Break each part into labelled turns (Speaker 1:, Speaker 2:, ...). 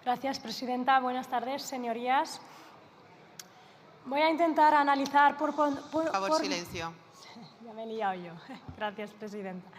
Speaker 1: Gracias, presidenta. Buenas tardes, señorías. Voy a intentar analizar por
Speaker 2: favor, silencio.
Speaker 1: Ya me he liado yo. Gracias, presidenta.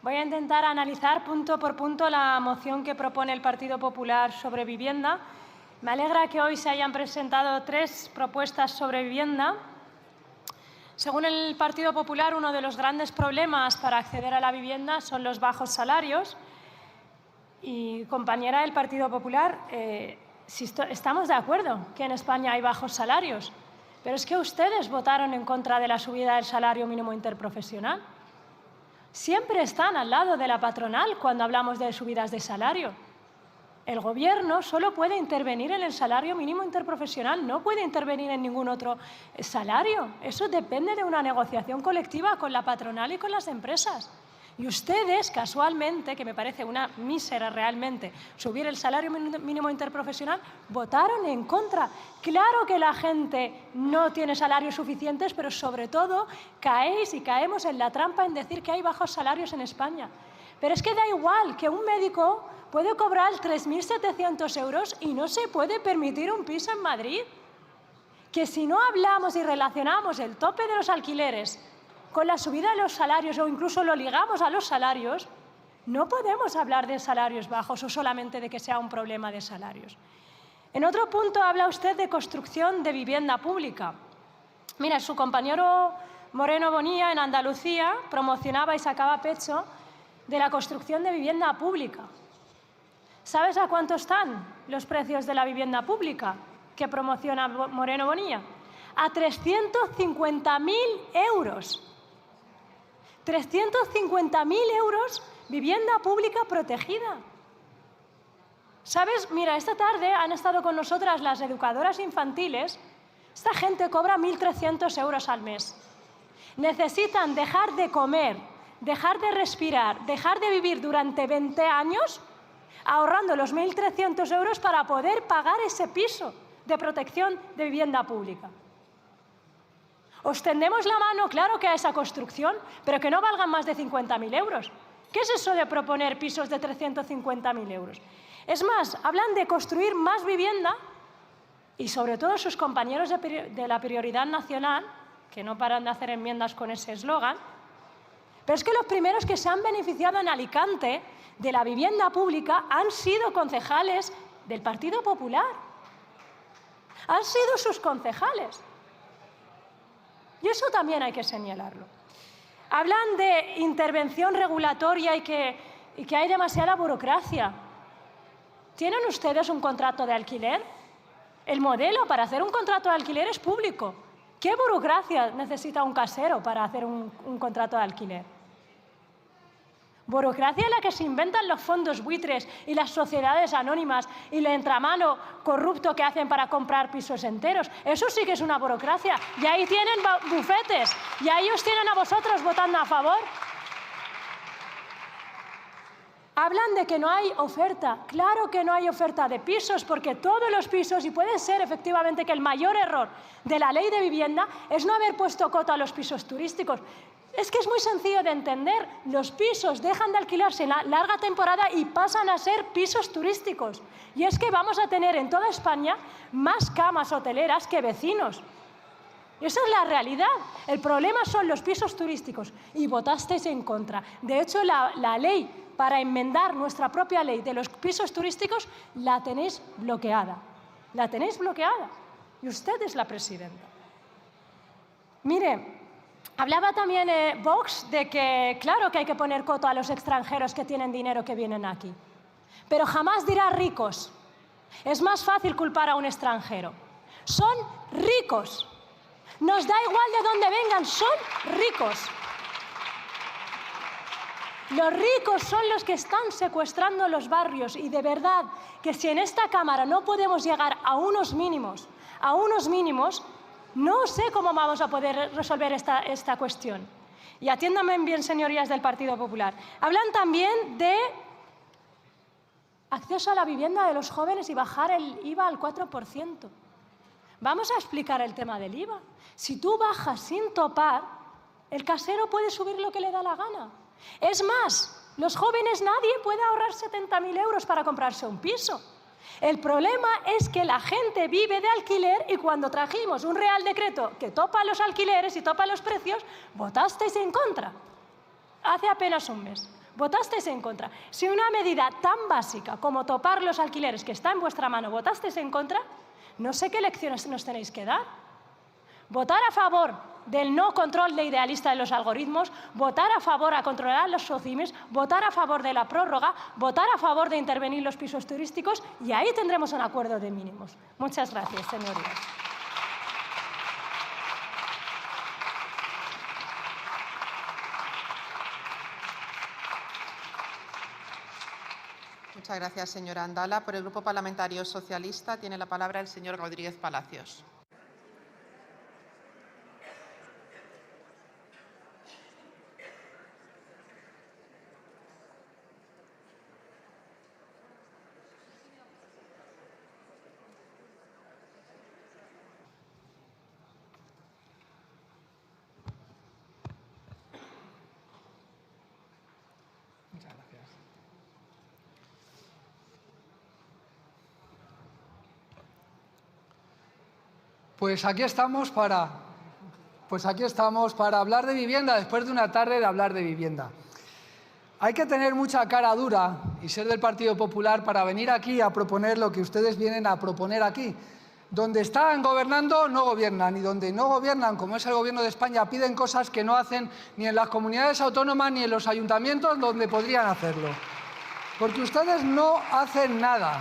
Speaker 1: Voy a intentar analizar punto por punto la moción que propone el Partido Popular sobre vivienda. Me alegra que hoy se hayan presentado 3 propuestas sobre vivienda. Según el Partido Popular, uno de los grandes problemas para acceder a la vivienda son los bajos salarios. Y, compañera del Partido Popular, estamos de acuerdo que en España hay bajos salarios, pero es que ustedes votaron en contra de la subida del salario mínimo interprofesional. Siempre están al lado de la patronal cuando hablamos de subidas de salario. El Gobierno solo puede intervenir en el salario mínimo interprofesional, no puede intervenir en ningún otro salario. Eso depende de una negociación colectiva con la patronal y con las empresas. Y ustedes, casualmente, que me parece una mísera realmente, subir el salario mínimo interprofesional, votaron en contra. Claro que la gente no tiene salarios suficientes, pero sobre todo caéis y caemos en la trampa en decir que hay bajos salarios en España. Pero es que da igual que un médico puede cobrar 3.700 euros y no se puede permitir un piso en Madrid. Que si no hablamos y relacionamos el tope de los alquileres con la subida de los salarios o incluso lo ligamos a los salarios, no podemos hablar de salarios bajos o solamente de que sea un problema de salarios. En otro punto habla usted de construcción de vivienda pública. Mira, su compañero Moreno Bonilla en Andalucía promocionaba y sacaba pecho de la construcción de vivienda pública. ¿Sabes a cuánto están los precios de la vivienda pública que promociona Moreno Bonilla? A 350.000 euros. 350.000 euros vivienda pública protegida. ¿Sabes? Mira, esta tarde han estado con nosotras las educadoras infantiles. Esta gente cobra 1.300 euros al mes. Necesitan dejar de comer, dejar de respirar, dejar de vivir durante 20 años ahorrando los 1.300 euros para poder pagar ese piso de protección de vivienda pública. Os tendemos la mano, claro que a esa construcción, pero que no valgan más de 50.000 euros. ¿Qué es eso de proponer pisos de 350.000 euros? Es más, hablan de construir más vivienda y sobre todo sus compañeros de la prioridad nacional, que no paran de hacer enmiendas con ese eslogan, pero es que los primeros que se han beneficiado en Alicante de la vivienda pública han sido concejales del Partido Popular. Han sido sus concejales. Y eso también hay que señalarlo. Hablan de intervención regulatoria y que hay demasiada burocracia. ¿Tienen ustedes un contrato de alquiler? El modelo para hacer un contrato de alquiler es público. ¿Qué burocracia necesita un casero para hacer un contrato de alquiler? Burocracia en la que se inventan los fondos buitres y las sociedades anónimas y el entramano corrupto que hacen para comprar pisos enteros. Eso sí que es una burocracia. Y ahí tienen bufetes. Y ahí os tienen a vosotros votando a favor. Hablan de que no hay oferta. Claro que no hay oferta de pisos, porque todos los pisos, y puede ser efectivamente que el mayor error de la ley de vivienda es no haber puesto coto a los pisos turísticos. Es que es muy sencillo de entender. Los pisos dejan de alquilarse en la larga temporada y pasan a ser pisos turísticos. Y es que vamos a tener en toda España más camas hoteleras que vecinos. Y esa es la realidad. El problema son los pisos turísticos. Y votasteis en contra. De hecho, la ley para enmendar nuestra propia ley de los pisos turísticos la tenéis bloqueada. La tenéis bloqueada. Y usted es la presidenta. Mire, hablaba también Vox de que, claro que hay que poner coto a los extranjeros que tienen dinero que vienen aquí. Pero jamás dirá ricos. Es más fácil culpar a un extranjero. Son ricos. Nos da igual de dónde vengan, son ricos. Los ricos son los que están secuestrando los barrios y de verdad que si en esta Cámara no podemos llegar a unos mínimos, no sé cómo vamos a poder resolver esta cuestión. Y atiéndanme bien, señorías del Partido Popular. Hablan también de acceso a la vivienda de los jóvenes y bajar el IVA al 4%. Vamos a explicar el tema del IVA. Si tú bajas sin topar, el casero puede subir lo que le da la gana. Es más, los jóvenes, nadie puede ahorrar 70.000 euros para comprarse un piso. El problema es que la gente vive de alquiler y cuando trajimos un Real Decreto que topa los alquileres y topa los precios, votasteis en contra. Hace apenas un mes. Votasteis en contra. Si una medida tan básica como topar los alquileres, que está en vuestra mano, votasteis en contra, no sé qué lecciones nos tenéis que dar. Votar a favor del no control de idealista de los algoritmos, votar a favor a controlar los socimis, votar a favor de la prórroga, votar a favor de intervenir los pisos turísticos y ahí tendremos un acuerdo de mínimos. Muchas gracias, señorías.
Speaker 2: Muchas gracias, señora Andala. Por el Grupo Parlamentario Socialista tiene la palabra el señor Rodríguez Palacios.
Speaker 3: Pues aquí estamos para hablar de vivienda, después de una tarde de hablar de vivienda. Hay que tener mucha cara dura y ser del Partido Popular para venir aquí a proponer lo que ustedes vienen a proponer aquí. Donde están gobernando no gobiernan y donde no gobiernan, como es el Gobierno de España, piden cosas que no hacen ni en las comunidades autónomas ni en los ayuntamientos donde podrían hacerlo. Porque ustedes no hacen nada.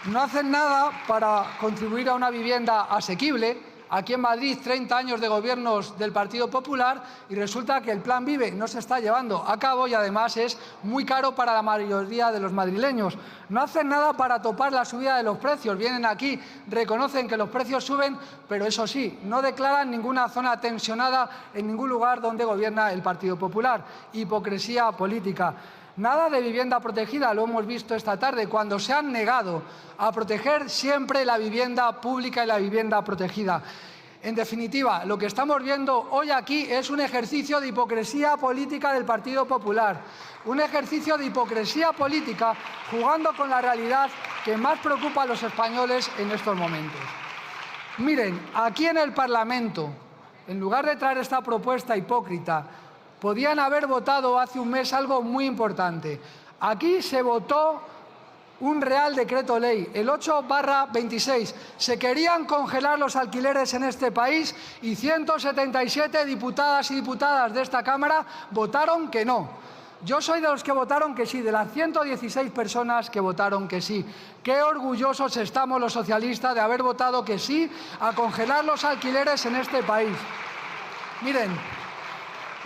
Speaker 3: No hacen nada para contribuir a una vivienda asequible. Aquí en Madrid, 30 años de gobiernos del Partido Popular y resulta que el Plan Vive no se está llevando a cabo y además es muy caro para la mayoría de los madrileños. No hacen nada para topar la subida de los precios. Vienen aquí, reconocen que los precios suben, pero eso sí, no declaran ninguna zona tensionada en ningún lugar donde gobierna el Partido Popular. Hipocresía política. Nada de vivienda protegida, lo hemos visto esta tarde, cuando se han negado a proteger siempre la vivienda pública y la vivienda protegida. En definitiva, lo que estamos viendo hoy aquí es un ejercicio de hipocresía política del Partido Popular. Un ejercicio de hipocresía política jugando con la realidad que más preocupa a los españoles en estos momentos. Miren, aquí en el Parlamento, en lugar de traer esta propuesta hipócrita, podían haber votado hace un mes algo muy importante. Aquí se votó un Real Decreto Ley, el 8/26. Se querían congelar los alquileres en este país y 177 diputadas y diputadas de esta Cámara votaron que no. Yo soy de los que votaron que sí, de las 116 personas que votaron que sí. Qué orgullosos estamos los socialistas de haber votado que sí a congelar los alquileres en este país. Miren,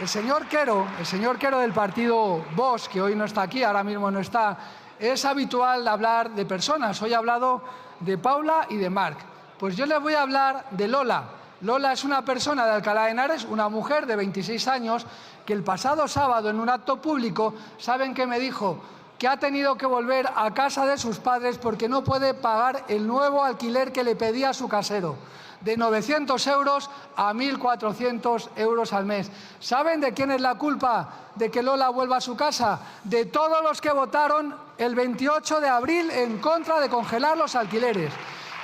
Speaker 3: el señor Quero del partido Vox, que hoy no está aquí, ahora mismo no está, es habitual hablar de personas. Hoy ha hablado de Paula y de Marc. Pues yo les voy a hablar de Lola. Lola es una persona de Alcalá de Henares, una mujer de 26 años, que el pasado sábado en un acto público, ¿saben qué me dijo? Que ha tenido que volver a casa de sus padres porque no puede pagar el nuevo alquiler que le pedía su casero, de 900 euros a 1.400 euros al mes. ¿Saben de quién es la culpa de que Lola vuelva a su casa? De todos los que votaron el 28 de abril en contra de congelar los alquileres.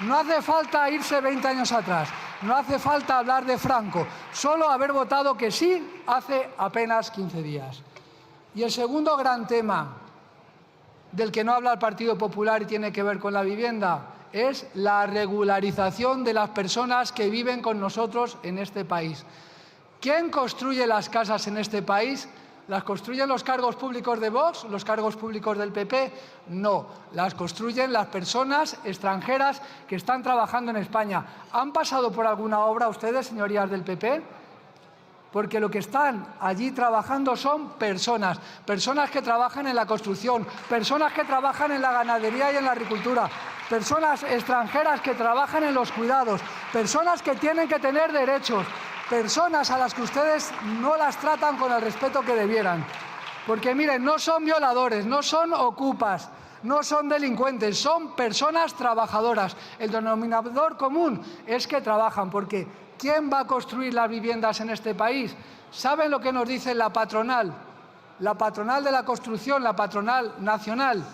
Speaker 3: No hace falta irse 20 años atrás, no hace falta hablar de Franco, solo haber votado que sí hace apenas 15 días. Y el segundo gran tema del que no habla el Partido Popular y tiene que ver con la vivienda es la regularización de las personas que viven con nosotros en este país. ¿Quién construye las casas en este país? ¿Las construyen los cargos públicos de Vox, los cargos públicos del PP? No, las construyen las personas extranjeras que están trabajando en España. ¿Han pasado por alguna obra ustedes, señorías del PP? Porque lo que están allí trabajando son personas que trabajan en la construcción, personas que trabajan en la ganadería y en la agricultura, personas extranjeras que trabajan en los cuidados, personas que tienen que tener derechos, personas a las que ustedes no las tratan con el respeto que debieran. Porque miren, no son violadores, no son ocupas, no son delincuentes, son personas trabajadoras. El denominador común es que trabajan, porque ¿quién va a construir las viviendas en este país? ¿Saben lo que nos dice la patronal? La patronal de la construcción, la patronal nacional.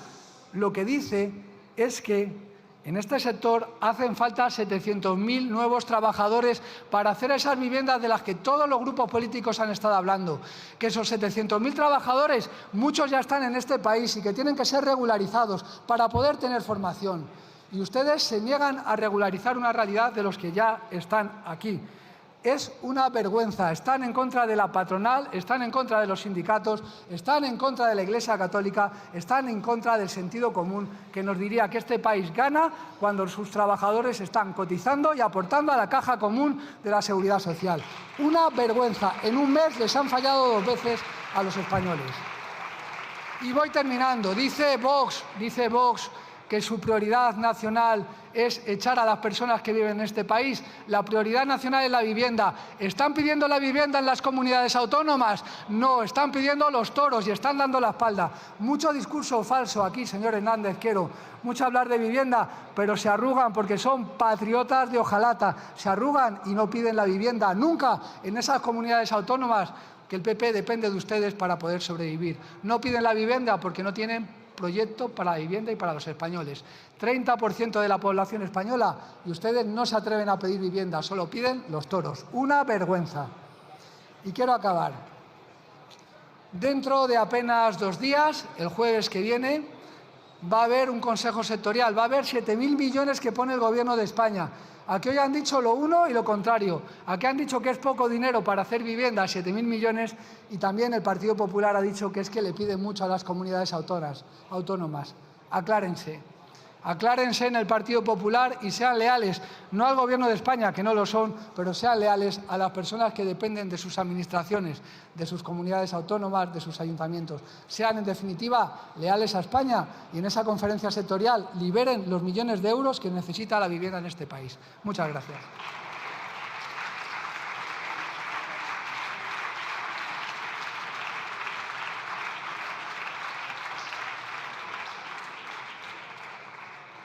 Speaker 3: lo que dice es que en este sector hacen falta 700.000 nuevos trabajadores para hacer esas viviendas de las que todos los grupos políticos han estado hablando. Que esos 700.000 trabajadores, muchos ya están en este país y que tienen que ser regularizados para poder tener formación. Y ustedes se niegan a regularizar una realidad de los que ya están aquí. Es una vergüenza. Están en contra de la patronal, están en contra de los sindicatos, están en contra de la Iglesia Católica, están en contra del sentido común que nos diría que este país gana cuando sus trabajadores están cotizando y aportando a la caja común de la Seguridad Social. Una vergüenza. En un mes les han fallado 2 veces a los españoles. Y voy terminando. Dice Vox que su prioridad nacional es echar a las personas que viven en este país. La prioridad nacional es la vivienda. ¿Están pidiendo la vivienda en las comunidades autónomas? No, están pidiendo los toros y están dando la espalda. Mucho discurso falso aquí, señor Hernández Quero. Mucho hablar de vivienda, pero se arrugan porque son patriotas de hojalata. Se arrugan y no piden la vivienda. Nunca en esas comunidades autónomas que el PP depende de ustedes para poder sobrevivir. No piden la vivienda porque no tienen proyecto para la vivienda y para los españoles. 30% de la población española y ustedes no se atreven a pedir vivienda, solo piden los toros. Una vergüenza. Y quiero acabar. Dentro de apenas 2 días, el jueves que viene, va a haber un consejo sectorial, va a haber 7.000 millones que pone el Gobierno de España. Aquí hoy han dicho lo uno y lo contrario. Aquí han dicho que es poco dinero para hacer vivienda, 7.000 millones, y también el Partido Popular ha dicho que es que le piden mucho a las comunidades autónomas. Aclárense. Aclárense en el Partido Popular y sean leales, no al Gobierno de España, que no lo son, pero sean leales a las personas que dependen de sus administraciones, de sus comunidades autónomas, de sus ayuntamientos. Sean, en definitiva, leales a España y en esa conferencia sectorial liberen los millones de euros que necesita la vivienda en este país. Muchas gracias.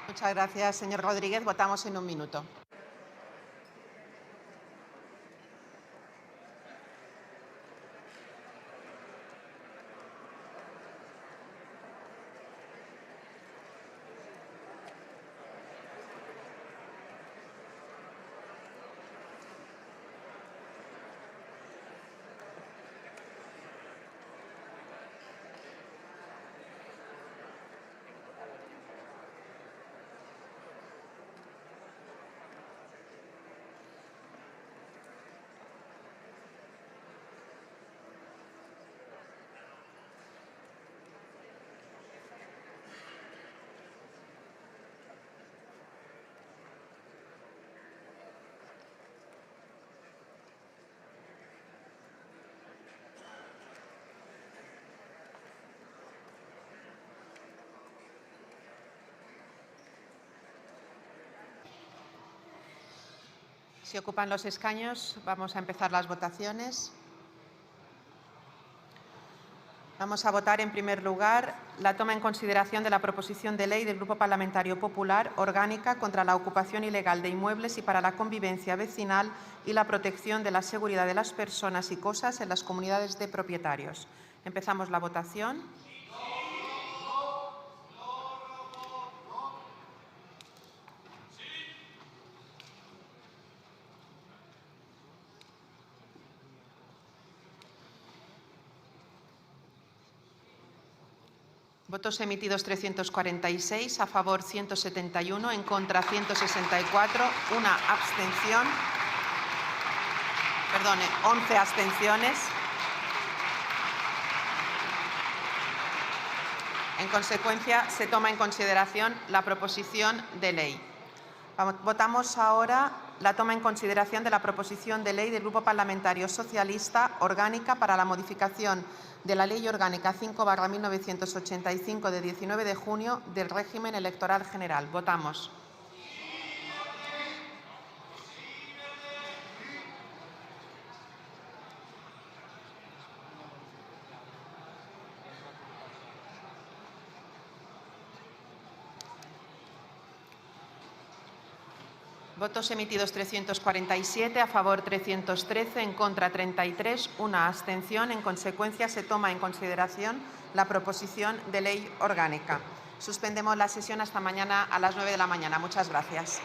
Speaker 2: Muchas gracias, señor Rodríguez. Votamos en 1 minuto. Si ocupan los escaños, vamos a empezar las votaciones. Vamos a votar, en primer lugar, la toma en consideración de la proposición de ley del Grupo Parlamentario Popular orgánica contra la ocupación ilegal de inmuebles y para la convivencia vecinal y la protección de la seguridad de las personas y cosas en las comunidades de propietarios. Empezamos la votación. Votos emitidos 346, a favor 171, en contra 164, una abstención. Perdone, 11 abstenciones. En consecuencia, se toma en consideración la proposición de ley. Votamos ahora la toma en consideración de la proposición de ley del Grupo Parlamentario Socialista orgánica para la modificación de la Ley Orgánica 5/1985 de 19 de junio del régimen electoral general. Votamos. Votos emitidos 347, a favor 313, en contra 33, una abstención. En consecuencia, se toma en consideración la proposición de ley orgánica. Suspendemos la sesión hasta mañana a las 9 de la mañana. Muchas gracias.